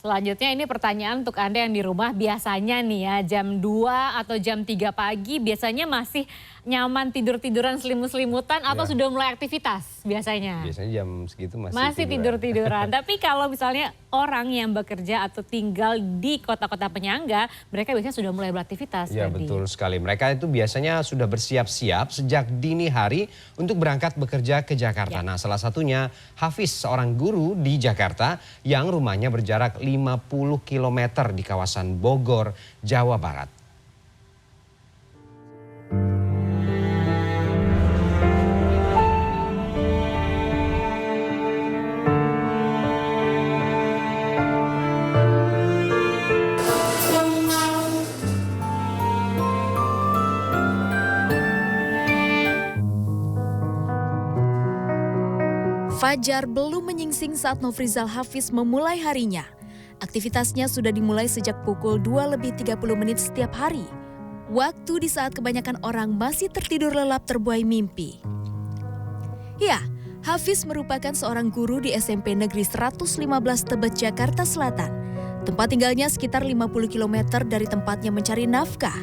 Selanjutnya ini pertanyaan untuk Anda yang di rumah, biasanya nih ya jam 2 atau jam 3 pagi biasanya masih nyaman tidur-tiduran selimut-selimutan atau sudah mulai aktivitas biasanya? Biasanya jam segitu Masih tidur-tiduran. Tapi kalau misalnya orang yang bekerja atau tinggal di kota-kota penyangga, mereka biasanya sudah mulai beraktivitas. Ya betul sekali. Mereka itu biasanya sudah bersiap-siap sejak dini hari untuk berangkat bekerja ke Jakarta. Nah salah satunya Hafiz, seorang guru di Jakarta yang rumahnya berjarak 50 km di kawasan Bogor, Jawa Barat. Fajar belum menyingsing saat Nofrizal Hafiz memulai harinya. Aktivitasnya sudah dimulai sejak pukul 2:30 setiap hari. Waktu di saat kebanyakan orang masih tertidur lelap terbuai mimpi. Ya, Hafiz merupakan seorang guru di SMP Negeri 115 Tebet, Jakarta Selatan. Tempat tinggalnya sekitar 50 km dari tempatnya mencari nafkah.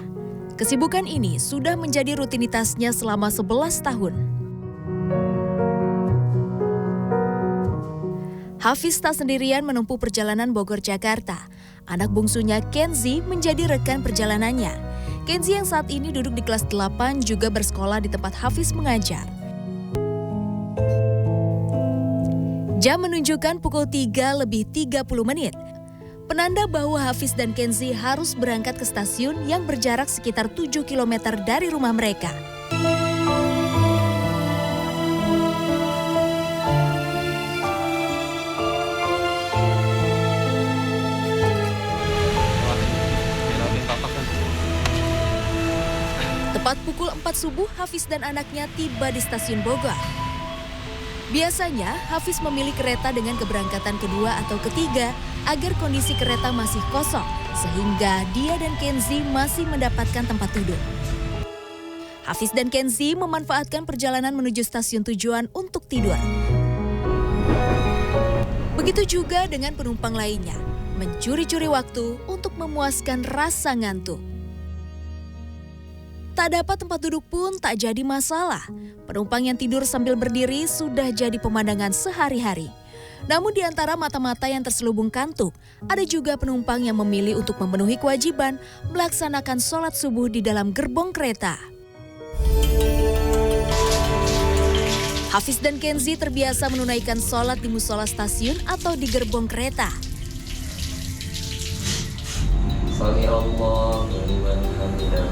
Kesibukan ini sudah menjadi rutinitasnya selama 11 tahun. Hafiz tak sendirian menempuh perjalanan Bogor, Jakarta. Anak bungsunya Kenzi menjadi rekan perjalanannya. Kenzi yang saat ini duduk di kelas 8 juga bersekolah di tempat Hafiz mengajar. Jam menunjukkan pukul 3:30. Penanda bahwa Hafiz dan Kenzi harus berangkat ke stasiun yang berjarak sekitar 7 km dari rumah mereka. Tepat pukul 4 subuh, Hafiz dan anaknya tiba di stasiun Bogor. Biasanya, Hafiz memilih kereta dengan keberangkatan kedua atau ketiga agar kondisi kereta masih kosong, sehingga dia dan Kenzi masih mendapatkan tempat duduk. Hafiz dan Kenzi memanfaatkan perjalanan menuju stasiun tujuan untuk tidur. Begitu juga dengan penumpang lainnya, mencuri-curi waktu untuk memuaskan rasa ngantuk. Tak dapat tempat duduk pun tak jadi masalah. Penumpang yang tidur sambil berdiri sudah jadi pemandangan sehari-hari. Namun di antara mata-mata yang terselubung kantuk, ada juga penumpang yang memilih untuk memenuhi kewajiban melaksanakan sholat subuh di dalam gerbong kereta. Hafiz dan Kenzi terbiasa menunaikan sholat di musola stasiun atau di gerbong kereta. Sami Allah liman hamidah.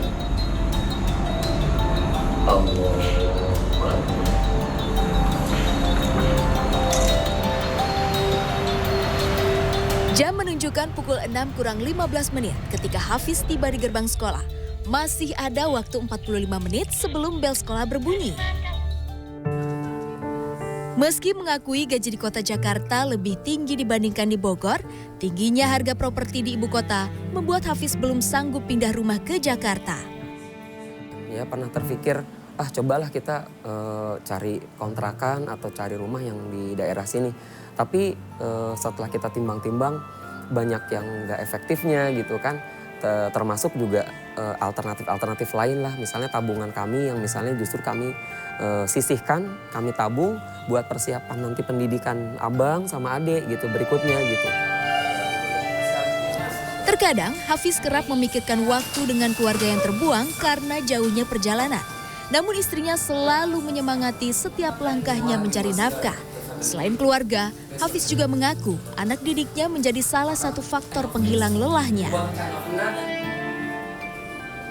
Jam menunjukkan pukul 6:15 ketika Hafiz tiba di gerbang sekolah. Masih ada waktu 45 menit sebelum bel sekolah berbunyi. Meski mengakui gaji di kota Jakarta lebih tinggi dibandingkan di Bogor, tingginya harga properti di ibu kota membuat Hafiz belum sanggup pindah rumah ke Jakarta. Ya pernah terpikir, cobalah kita cari kontrakan atau cari rumah yang di daerah sini. Tapi setelah kita timbang-timbang banyak yang nggak efektifnya gitu kan. Termasuk juga alternatif-alternatif lain lah. Misalnya tabungan kami yang misalnya justru kami sisihkan, kami tabung buat persiapan nanti pendidikan abang sama adik gitu berikutnya gitu. Terkadang Hafiz kerap memikirkan waktu dengan keluarga yang terbuang karena jauhnya perjalanan. Namun istrinya selalu menyemangati setiap langkahnya mencari nafkah. Selain keluarga, Hafiz juga mengaku anak didiknya menjadi salah satu faktor penghilang lelahnya.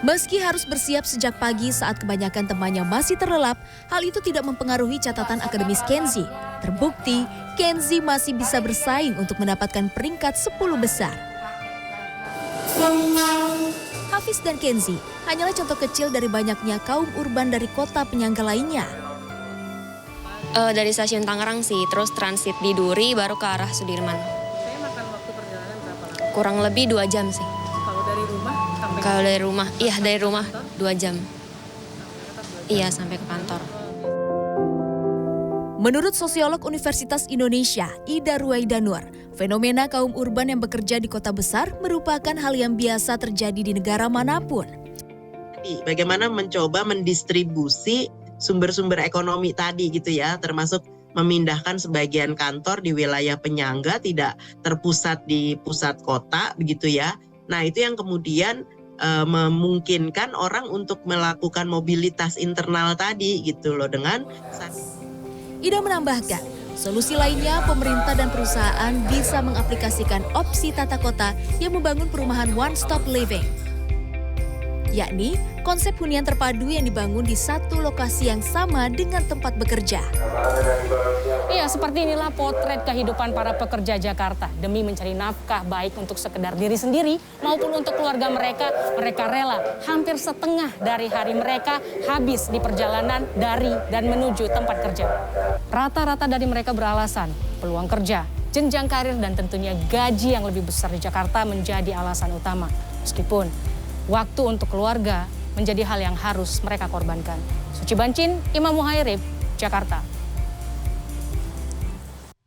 Meski harus bersiap sejak pagi saat kebanyakan temannya masih terlelap, hal itu tidak mempengaruhi catatan akademis Kenzi. Terbukti, Kenzi masih bisa bersaing untuk mendapatkan peringkat 10 besar. Hafiz dan Kenzi hanyalah contoh kecil dari banyaknya kaum urban dari kota penyangga lainnya. Dari stasiun Tangerang sih, terus transit di Duri, baru ke arah Sudirman. Saya makan waktu perjalanan berapa lama? Kurang lebih 2 jam sih. Kalau dari rumah sampai Kalau dari rumah, iya dari rumah 2 jam. Iya, sampai ke kantor. Menurut sosiolog Universitas Indonesia, Ida Ruwaidanur, fenomena kaum urban yang bekerja di kota besar merupakan hal yang biasa terjadi di negara manapun. Bagaimana mencoba mendistribusi sumber-sumber ekonomi tadi gitu ya, termasuk memindahkan sebagian kantor di wilayah penyangga, tidak terpusat di pusat kota begitu ya. Nah itu yang kemudian memungkinkan orang untuk melakukan mobilitas internal tadi gitu loh dengan Ida menambahkan, solusi lainnya pemerintah dan perusahaan bisa mengaplikasikan opsi tata kota yang membangun perumahan one-stop living. Yakni konsep hunian terpadu yang dibangun di satu lokasi yang sama dengan tempat bekerja. Iya, seperti inilah potret kehidupan para pekerja Jakarta. Demi mencari nafkah baik untuk sekedar diri sendiri maupun untuk keluarga mereka, mereka rela hampir setengah dari hari mereka habis di perjalanan dari dan menuju tempat kerja. Rata-rata dari mereka beralasan peluang kerja, jenjang karir dan tentunya gaji yang lebih besar di Jakarta menjadi alasan utama. Meskipun waktu untuk keluarga menjadi hal yang harus mereka korbankan. Suci Bancin, Imam Muhairib, Jakarta.